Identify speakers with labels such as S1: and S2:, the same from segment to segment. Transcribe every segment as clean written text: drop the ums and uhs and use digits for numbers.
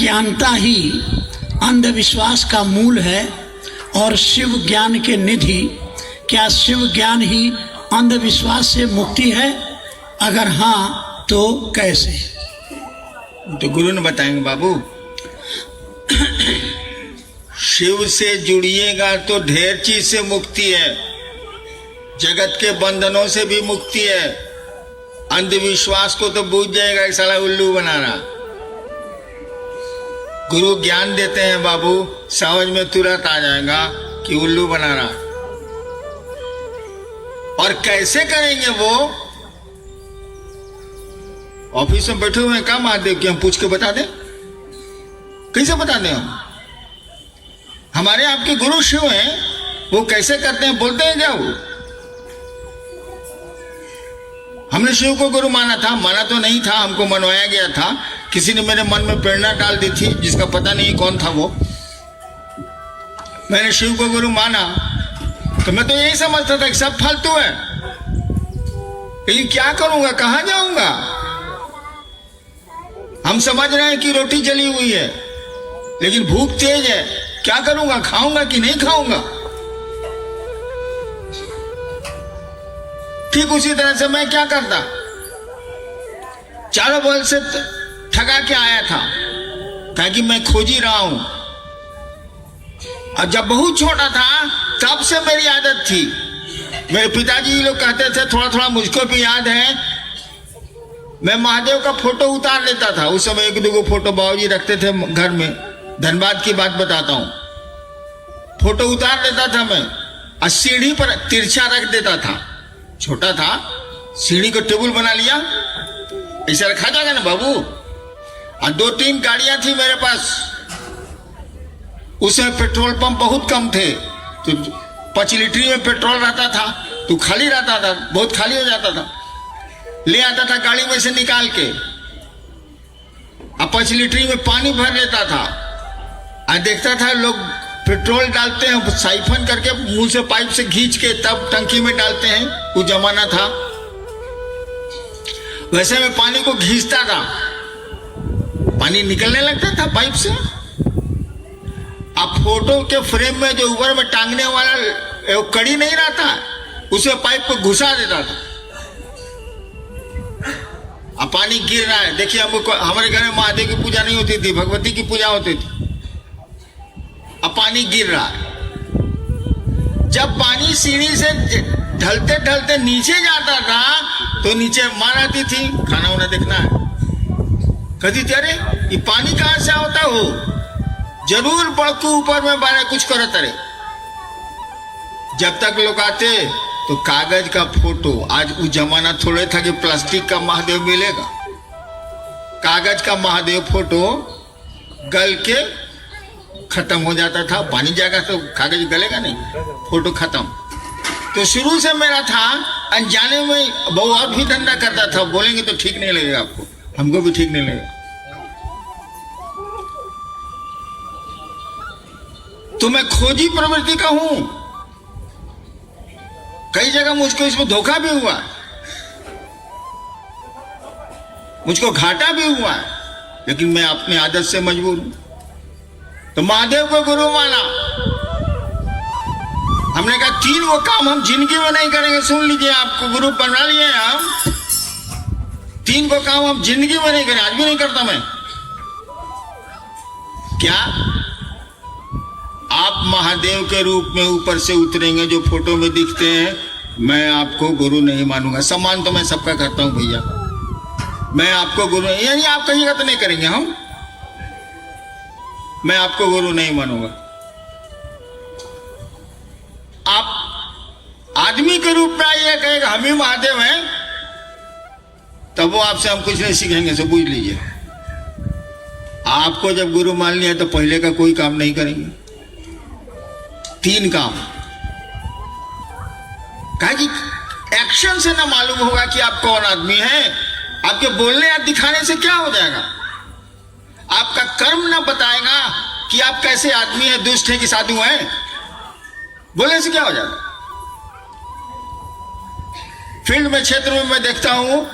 S1: अज्ञानता ही अंधविश्वास का मूल है और शिव ज्ञान के निधि? क्या शिव ज्ञान ही अंधविश्वास से मुक्ति है? अगर हाँ तो कैसे?
S2: तो गुरु ने बताएंगे बाबू। शिव से जुड़िएगा तो ढेर चीज से मुक्ति है, जगत के बंधनों से भी मुक्ति है। अंधविश्वास को तो बूझ जाएगा कि साला उल्लू बना रहा। गुरु ज्ञान देते हैं बाबू, समझ में तुरंत आ जाएगा कि उल्लू बना रहा। और कैसे करेंगे वो? ऑफिस में बैठे हुए हैं क्या महादेव की, हम पूछ के बता दें? कैसे बता दें हम? हमारे आपके गुरु शिव हैं, वो कैसे करते हैं बोलते हैं क्या वो? हमने शिव को गुरु माना था? माना तो नहीं था, हमको मनवाया गया था। किसी ने मेरे मन में प्रेरणा डाल दी थी, जिसका पता नहीं कौन था वो। मैंने शिव को गुरु माना तो मैं तो यही समझता था कि सब फालतू है, लेकिन क्या करूंगा, कहां जाऊंगा? हम समझ रहे हैं कि रोटी जली हुई है, लेकिन भूख तेज है, क्या करूंगा? खाऊंगा कि नहीं खाऊंगा? ठीक उसी तरह से मैं क्या करता, चारों बगल से ठगा के आया था, ताकि मैं खोज ही रहा हूं। और जब बहुत छोटा था तब से मेरी आदत थी। मेरे पिताजी लोग कहते थे, थोड़ा थोड़ा मुझको भी याद है, मैं महादेव का फोटो उतार लेता था। उस समय एक दो फोटो बाबूजी रखते थे घर में। धनबाद की बात बताता हूं, फोटो उतार लेता था मैं और सीढ़ी पर तिरछा रख देता था। छोटा था, सीढ़ी को टेबल बना लिया, ऐसा रखा जाएगा ना बाबू। और 2-3 गाड़ियां थी मेरे पास। उसमें पेट्रोल पंप बहुत कम थे, तो 5 लीटर में पेट्रोल रहता था, तो खाली रहता था, बहुत खाली हो जाता था। ले आता था गाड़ी में से निकाल के, और 5 लीटर में पानी भर लेता था। और देखता था लोग पेट्रोल डालते हैं साइफन करके, मुंह से पाइप से खींच के तब टंकी में डालते हैं, वो जमाना था। वैसे मैं पानी को खींचता था, पानी निकलने लगता था पाइप से। अब फोटो के फ्रेम में जो ऊपर में टांगने वाला कड़ी नहीं रहता, उसे पाइप को घुसा देता था। अब पानी गिर रहा है। देखिए, हमको हमारे घर में महादेव की पूजा नहीं होती थी, भगवती की पूजा होती थी। अब पानी गिर रहा है। जब पानी सीढ़ी से ढलते ढलते नीचे जाता था तो नीचे माँ आती थी, खाना वाना देखना है। कहती थी, अरे ये पानी कहां से होता हो? जरूर बड़कू ऊपर में बारे कुछ करत रहे। जब तक लोग आते तो कागज का फोटो, आज वो जमाना थोड़े था कि प्लास्टिक का महादेव मिलेगा। कागज का महादेव फोटो गल के खत्म हो जाता था। पानी जाएगा तो कागज गलेगा नहीं, फोटो खत्म। तो शुरू से मेरा था, अनजाने में बहुत और भी धंधा करता था। बोलेंगे तो ठीक नहीं लगेगा आपको, हमको भी ठीक नहीं लगेगा। तो मैं खोजी प्रवृत्ति का हूं। कई जगह मुझको इसमें धोखा भी हुआ, मुझको घाटा भी हुआ, लेकिन मैं अपनी आदत से मजबूर हूं। तो महादेव को गुरु माना। हमने कहा 3 वो काम हम जिंदगी में नहीं करेंगे। सुन लीजिए, आपको गुरु बना लिए हम। 3 को काम हम जिंदगी में नहीं करें, आज भी नहीं करता मैं। क्या? आप महादेव के रूप में ऊपर से उतरेंगे, जो फोटो में दिखते हैं, मैं आपको गुरु नहीं मानूंगा। सम्मान तो मैं सबका करता हूं भैया, मैं आपको गुरु, यानी आप कहिएगा तो नहीं करेंगे हम। मैं आपको गुरु नहीं मानूंगा। आप आदमी के रूप में आइए, कहेगा हम ही महादेव हैं, तब वो आपसे हम कुछ नहीं सीखेंगे। सब बुझ लीजिए, आपको जब गुरु मान लिया तो पहले का कोई काम नहीं करेंगे। 3 काम, कहा कि एक्शन से ना मालूम होगा कि आप कौन आदमी हैं। आपके बोलने या दिखाने से क्या हो जाएगा? आपका कर्म ना बताएगा कि आप कैसे आदमी हैं, दुष्ट हैं कि साधु हैं। बोलने से क्या हो जाएगा? फील्ड में, क्षेत्र में मैं देखता हूं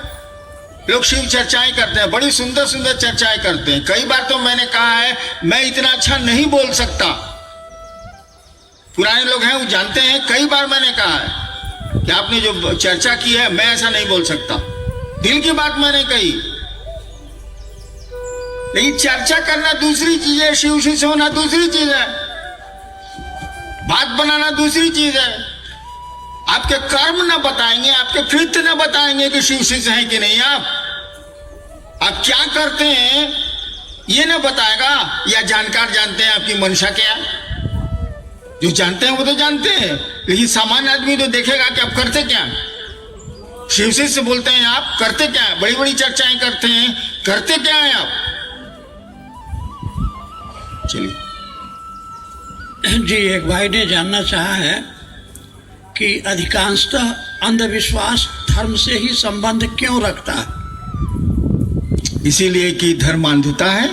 S2: लोग शिव चर्चाएं करते हैं, बड़ी सुंदर सुंदर चर्चाएं करते हैं। कई बार तो मैंने कहा है मैं इतना अच्छा नहीं बोल सकता। पुराने लोग हैं वो जानते हैं, कई बार मैंने कहा है कि आपने जो चर्चा की है मैं ऐसा नहीं बोल सकता, दिल की बात मैंने कही। लेकिन चर्चा करना दूसरी चीज है, शिव शिष्य होना दूसरी चीज है, बात बनाना दूसरी चीज है। आपके कर्म न बताएंगे, आपके कृत्य न बताएंगे कि शिव शिष्य हैं कि नहीं। आप क्या करते हैं ये न बताएगा, या जानकार जानते हैं आपकी मंशा क्या है। जो जानते हैं वो तो जानते हैं, लेकिन सामान्य आदमी तो देखेगा कि आप करते क्या हैं। शिव शिष्य बोलते हैं, आप करते क्या है, बड़ी बड़ी चर्चाएं करते हैं, करते क्या है आप। चलिए
S1: जी, एक भाई ने जानना चाहा है कि अधिकांशतः अंधविश्वास धर्म से ही संबंध क्यों रखता है।
S2: इसीलिए कि धर्म अंधता है।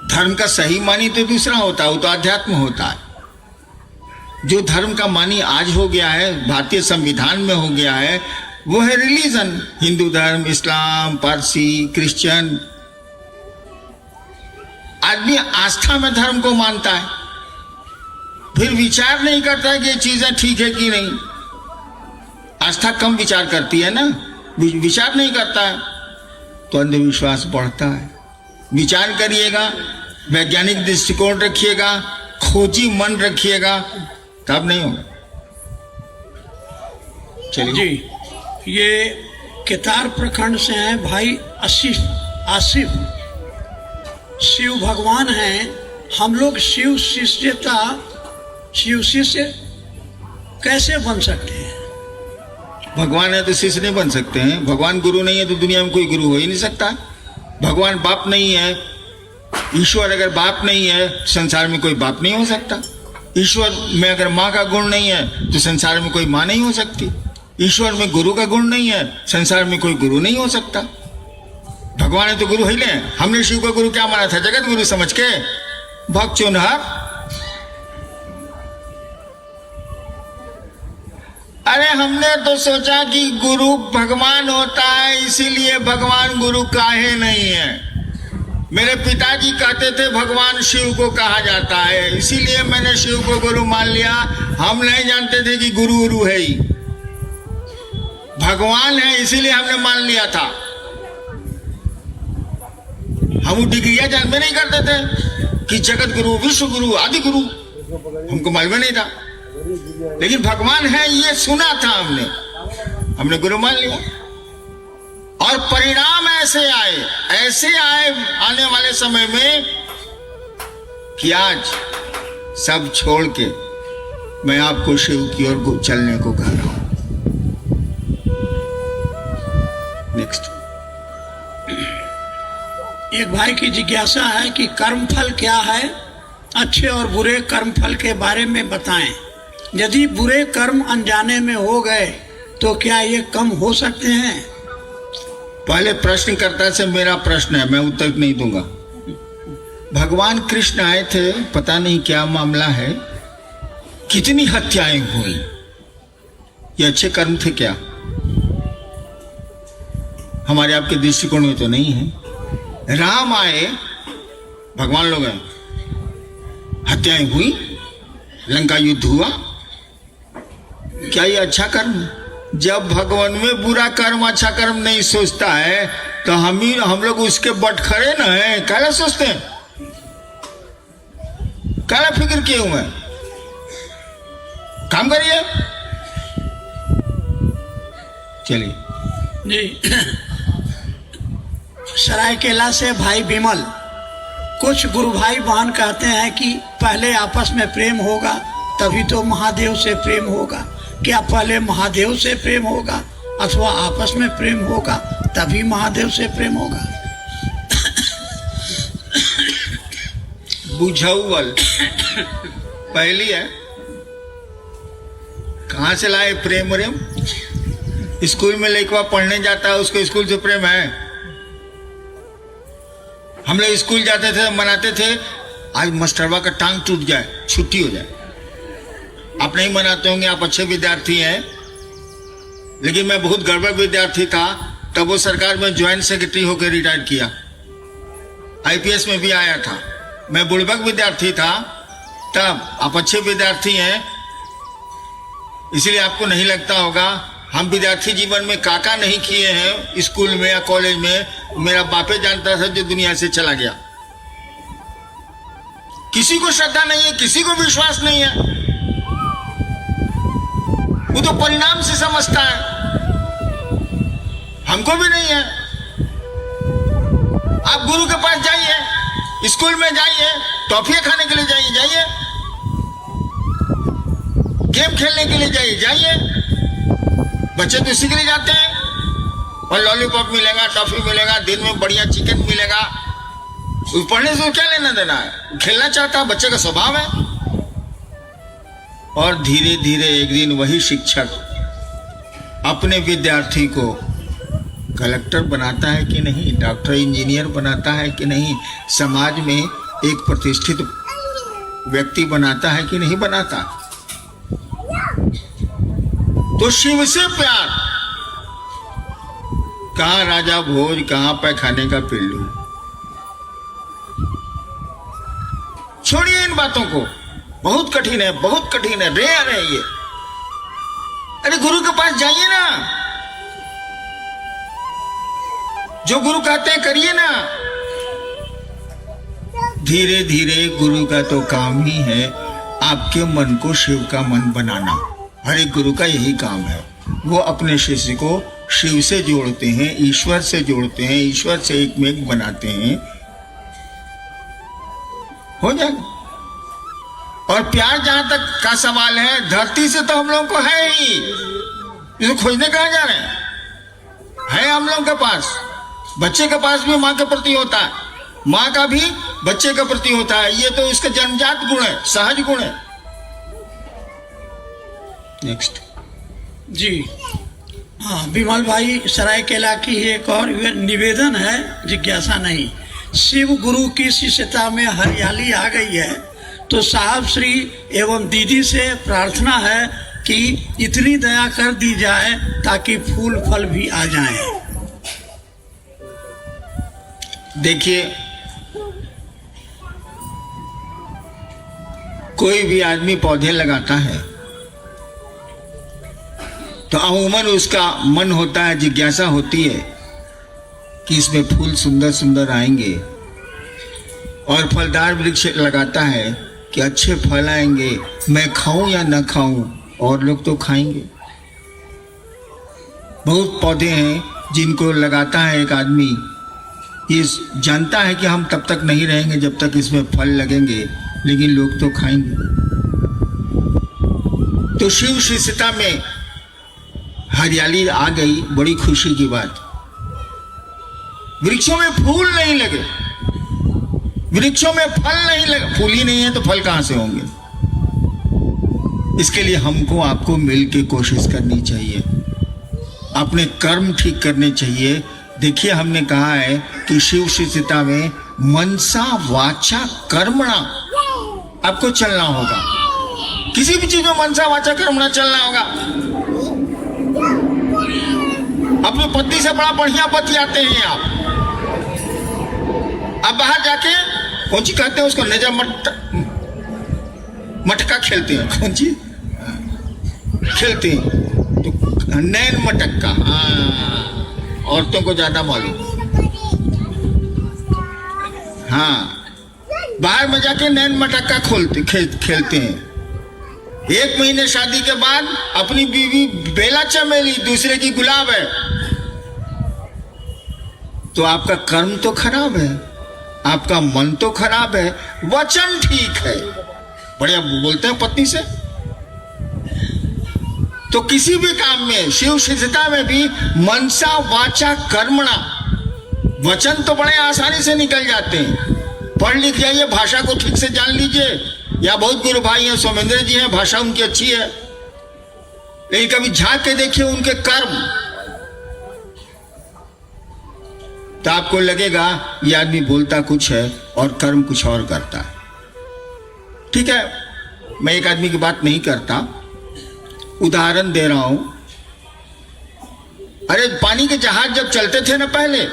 S2: धर्म का सही मानी तो दूसरा होता है, वो तो अध्यात्म होता है। जो धर्म का मानी आज हो गया है, भारतीय संविधान में हो गया है, वो है रिलीजन। हिंदू धर्म, इस्लाम, पारसी, क्रिश्चियन। आदमी आस्था में धर्म को मानता है, फिर विचार नहीं करता है कि ये चीजें ठीक है कि नहीं। आस्था कम विचार करती है ना, विचार नहीं करता है तो अंधविश्वास बढ़ता है। विचार करिएगा, वैज्ञानिक दृष्टिकोण रखिएगा, खोजी मन रखिएगा, तब नहीं होगा। चलिए
S1: जी, ये केतार प्रखंड से हैं भाई आसिफ। शिव भगवान हैं, हम लोग शिव शिष्य कैसे बन सकते हैं।
S2: भगवान है तो शिष्य नहीं बन सकते हैं। भगवान गुरु नहीं है तो दुनिया में कोई गुरु हो ही नहीं सकता। भगवान बाप नहीं है, ईश्वर अगर बाप नहीं है संसार में कोई बाप नहीं हो सकता। ईश्वर में अगर माँ का गुण नहीं है तो संसार में कोई माँ नहीं हो सकती। ईश्वर में गुरु का गुण नहीं है, संसार में कोई गुरु नहीं हो सकता। भगवान है तो गुरु ही ले। हमने शिव का गुरु क्या माना था, जगत गुरु समझ के, भक्त चुनहर। अरे हमने तो सोचा कि गुरु भगवान होता है, इसीलिए भगवान गुरु काहे नहीं है। मेरे पिताजी कहते थे भगवान शिव को कहा जाता है, इसीलिए मैंने शिव को गुरु मान लिया। हम नहीं जानते थे कि गुरु है ही, भगवान है, इसीलिए हमने मान लिया था। हम डिग्रियां जानते नहीं करते थे कि जगत गुरु, विश्व गुरु, आदि गुरु, हमको मालूम नहीं था। लेकिन भगवान है ये सुना था हमने गुरु मान लिया। और परिणाम ऐसे आए आने वाले समय में कि आज सब छोड़ के मैं आपको शिव की ओर चलने को कह रहा हूं। नेक्स्ट,
S1: एक भाई की जिज्ञासा है कि कर्मफल क्या है, अच्छे और बुरे कर्मफल के बारे में बताएं। यदि बुरे कर्म अनजाने में हो गए तो क्या ये कम हो सकते हैं।
S2: पहले प्रश्नकर्ता से मेरा प्रश्न है, मैं उत्तर नहीं दूंगा। भगवान कृष्ण आए थे, पता नहीं क्या मामला है, कितनी हत्याएं हुई, ये अच्छे कर्म थे क्या? हमारे आपके दृष्टिकोण में तो नहीं है। राम आए, भगवान लोग हैं, हत्याएं हुई, लंका युद्ध हुआ, क्या ये अच्छा कर्म? जब भगवान में बुरा कर्म अच्छा कर्म नहीं सोचता है तो हम लोग उसके बटखरे न है, क्या सोचते हैं, क्या फिक्र किए हुए? काम करिए। चलिए
S1: जी, सरायकेला से भाई विमल। कुछ गुरु भाई बहन कहते हैं कि पहले आपस में प्रेम होगा तभी तो महादेव से प्रेम होगा। क्या पहले महादेव से प्रेम होगा अथवा आपस में प्रेम होगा तभी महादेव से प्रेम होगा?
S2: बुझाउल पहली है, कहां से लाए प्रेम? स्कूल में लड़का पढ़ने जाता है, उसको स्कूल से प्रेम है। हम लोग स्कूल जाते थे, मनाते थे आज मास्टरवा का टांग टूट जाए, छुट्टी हो जाए। आप नहीं मनाते होंगे, आप अच्छे विद्यार्थी हैं, लेकिन मैं बहुत गड़बड़ विद्यार्थी था। तब वो सरकार में ज्वाइंट सेक्रेटरी होकर रिटायर किया। आईपीएस में भी आया था। मैं बुड़बक विद्यार्थी था तब, आप अच्छे विद्यार्थी हैं इसलिए आपको नहीं लगता होगा। हम विद्यार्थी जीवन में काका नहीं किए हैं स्कूल में या कॉलेज में, मेरा बापे जानता था जो दुनिया से चला गया। किसी को श्रद्धा नहीं है, किसी को विश्वास नहीं है, वो तो परिणाम से समझता है, हमको भी नहीं है। आप गुरु के पास जाइए, स्कूल में जाइए, टॉफियां खाने के लिए जाइए, गेम खेलने के लिए जाइए, बच्चे तो इसी के लिए जाते हैं। और लॉलीपॉप मिलेगा, टॉफी मिलेगा, दिन में बढ़िया चिकन मिलेगा, पढ़ने से क्या लेना देना है, खेलना चाहता है, बच्चे का स्वभाव है। और धीरे धीरे एक दिन वही शिक्षक अपने विद्यार्थी को कलेक्टर बनाता है कि नहीं, डॉक्टर इंजीनियर बनाता है कि नहीं, समाज में एक प्रतिष्ठित व्यक्ति बनाता है कि नहीं बनाता। तो शिव से प्यार, कहां राजा भोज, कहां पैखाने का पिल्लू। छोड़िए इन बातों को, बहुत कठिन है, बहुत कठिन है, रेयर है ये। अरे गुरु के पास जाइए ना, जो गुरु कहते हैं करिए ना। धीरे धीरे गुरु का तो काम ही है आपके मन को शिव का मन बनाना। हर एक गुरु का यही काम है, वो अपने शिष्य को शिव से जोड़ते हैं, ईश्वर से जोड़ते हैं, ईश्वर से एक में एक बनाते हैं, हो जाएगा। और प्यार जहां तक का सवाल है, धरती से तो हम लोगों को है ही, इसको खोजने कहां जा रहे हैं, है हम लोगों के पास। बच्चे के पास भी माँ के प्रति होता है, माँ का भी बच्चे के प्रति होता है, ये तो इसका जन्मजात गुण है, सहज गुण है। नेक्स्ट
S1: जी हाँ, विमल भाई सरायकेला की एक और निवेदन है, जिज्ञासा नहीं। शिव गुरु की शिष्यता में हरियाली आ गई है, तो साहब श्री एवं दीदी से प्रार्थना है कि इतनी दया कर दी जाए ताकि फूल फल भी आ जाएं।
S2: देखिए, कोई भी आदमी पौधे लगाता है तो अमूमन उसका मन होता है, जिज्ञासा होती है कि इसमें फूल सुंदर सुंदर आएंगे, और फलदार वृक्ष लगाता है कि अच्छे फल आएंगे, मैं खाऊं या न खाऊं, और लोग तो खाएंगे। बहुत पौधे हैं जिनको लगाता है एक आदमी, ये जानता है कि हम तब तक नहीं रहेंगे जब तक इसमें फल लगेंगे, लेकिन लोग तो खाएंगे। तो शिव शिष्यता में हरियाली आ गई, बड़ी खुशी की बात। वृक्षों में फूल नहीं लगे, वृक्षों में फल नहीं लगे, फूल ही नहीं है तो फल कहां से होंगे। इसके लिए हमको आपको मिलकर कोशिश करनी चाहिए, अपने कर्म ठीक करने चाहिए। देखिए, हमने कहा है कि शिव शिष्यता में मनसा वाचा कर्मणा आपको चलना होगा, किसी भी चीज में मनसा वाचा कर्मणा चलना होगा। अपनी पत्नी से बड़ा बढ़िया बतियाते हैं आप बाहर जाके कौन सी कहते हैं उसको, नजर मटका खेलते हैं, कौन सी खेलते हैं तो नैन मटक्का, औरतों को ज्यादा मालूम। हाँ, बाहर में जाके नैन मटक्का खेलते हैं। एक महीने शादी के बाद अपनी बीवी बेला चमेली, दूसरे की गुलाब है, तो आपका कर्म तो खराब है, आपका मन तो खराब है, वचन ठीक है, बढ़िया बोलते हैं पत्नी से। तो किसी भी काम में, शिव शिष्यता में भी मनसा वाचा कर्मणा, वचन तो बड़े आसानी से निकल जाते हैं। पढ़ लिख जाइए, भाषा को ठीक से जान लीजिए, या बहुत गुरु भाई हैं, सोमेंद्र जी हैं, भाषा उनकी अच्छी है, लेकिन कभी झांक के देखिए उनके कर्म, तो आपको लगेगा ये आदमी बोलता कुछ है और कर्म कुछ और करता है। ठीक है, मैं एक आदमी की बात नहीं करता, उदाहरण दे रहा हूं। अरे पानी के जहाज जब चलते थे ना पहले,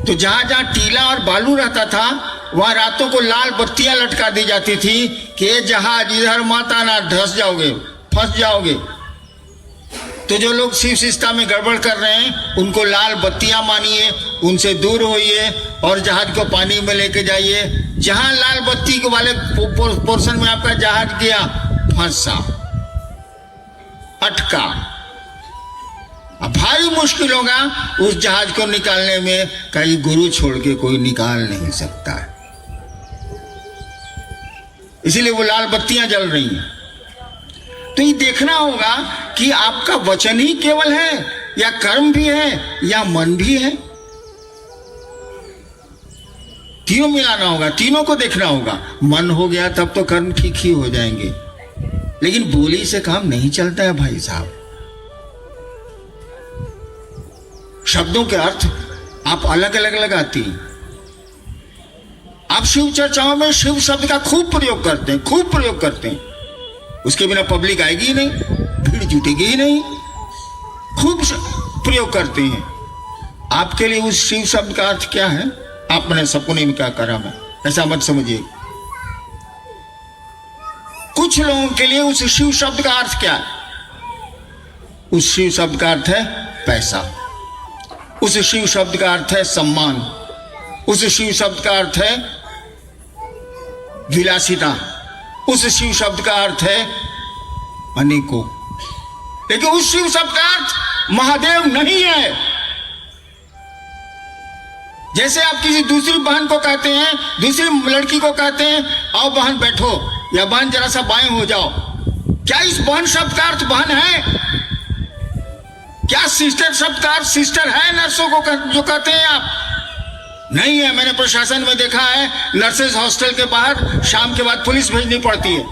S2: तो जहां जहां टीला और बालू रहता था वहां रातों को लाल बत्तियां लटका दी जाती थी कि ये जहाज इधर मत आना, धंस जाओगे, फंस जाओगे। तो जो लोग शिव शिष्टा में गड़बड़ कर रहे हैं उनको लाल बत्तियां मानिए, उनसे दूर होइए और जहाज को पानी में लेके जाइए। जहां लाल बत्ती के वाले पोर्शन में आपका जहाज गया, फंसा, अटका, अब भारी मुश्किल होगा उस जहाज को निकालने में। कहीं गुरु छोड़ के कोई निकाल नहीं सकता है, इसीलिए वो लाल बत्तियां जल रही हैं। तो ये देखना होगा कि आपका वचन ही केवल है या कर्म भी है या मन भी है। तीनों मिलाना होगा, तीनों को देखना होगा। मन हो गया तब तो कर्म ठीक ही हो जाएंगे, लेकिन बोली से काम नहीं चलता है भाई साहब। शब्दों के अर्थ आप अलग अलग लगाती हैं। आप शिव चर्चाओं में शिव शब्द का खूब प्रयोग करते हैं, खूब प्रयोग करते हैं। उसके बिना पब्लिक आएगी ही नहीं, भीड़ जुटेगी ही नहीं। खूब प्रयोग करते हैं। आपके लिए उस शिव शब्द का अर्थ क्या है? आपने सपने में क्या करा, मैं ऐसा मत समझिए। कुछ लोगों के लिए उस शिव शब्द का अर्थ क्या है? उस शिव शब्द का अर्थ है पैसा, उस शिव शब्द का अर्थ है सम्मान, उस शिव शब्द का अर्थ है विलासिता, उस शिव शब्द का अर्थ है अनेकों। लेकिन उस शिव शब्द का अर्थ महादेव नहीं है। जैसे आप किसी दूसरी बहन को कहते हैं, दूसरी लड़की को कहते हैं, आओ बहन बैठो, या बहन जरा सा बाएं हो जाओ, क्या इस बहन शब्द का अर्थ बहन है? क्या सिस्टर शब्द का अर्थ सिस्टर है नर्सों को जो कहते हैं आप? नहीं है। मैंने प्रशासन में देखा है, नर्सेज हॉस्टल के बाहर शाम के बाद पुलिस भेजनी पड़ती है।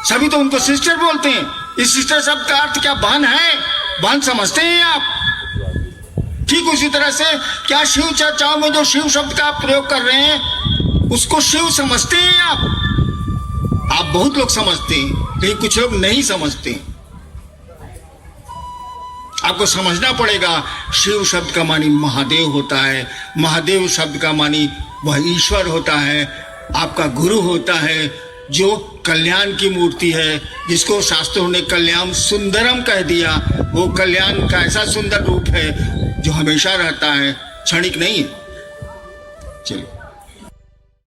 S2: सभी तो उनको सिस्टर बोलते हैं। इस सिस्टर शब्द का अर्थ क्या बहन है? बहन समझते हैं आप? ठीक उसी तरह से क्या शिव चर्चाओं में जो शिव शब्द का आप प्रयोग कर रहे हैं उसको शिव समझते हैं आप? आप बहुत लोग समझते हैं, लेकिन कुछ लोग नहीं समझते। आपको समझना पड़ेगा, शिव शब्द का मानी महादेव होता है, महादेव शब्द का मानी वह ईश्वर होता है, आपका गुरु होता है, जो कल्याण की मूर्ति है, जिसको शास्त्रों ने कल्याण सुंदरम कह दिया। वो कल्याण का ऐसा सुंदर रूप है जो हमेशा रहता है, क्षणिक नहीं है। चलिए।